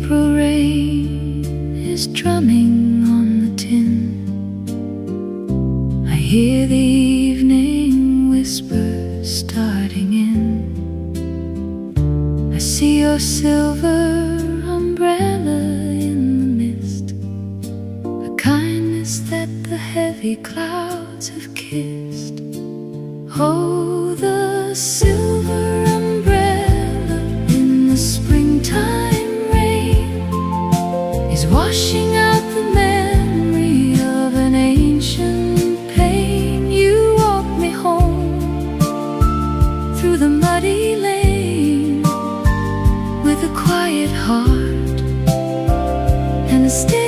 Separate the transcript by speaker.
Speaker 1: April rain is drumming on the tin. I hear the evening whispers starting in. I see your silver umbrella in the mist, a kindness that the heavy clouds have kissed. Oh, the silver umbrella in the springtime rain is washing out the memory of an ancient pain. You walk me home through the muddy lane with a quiet heart and a still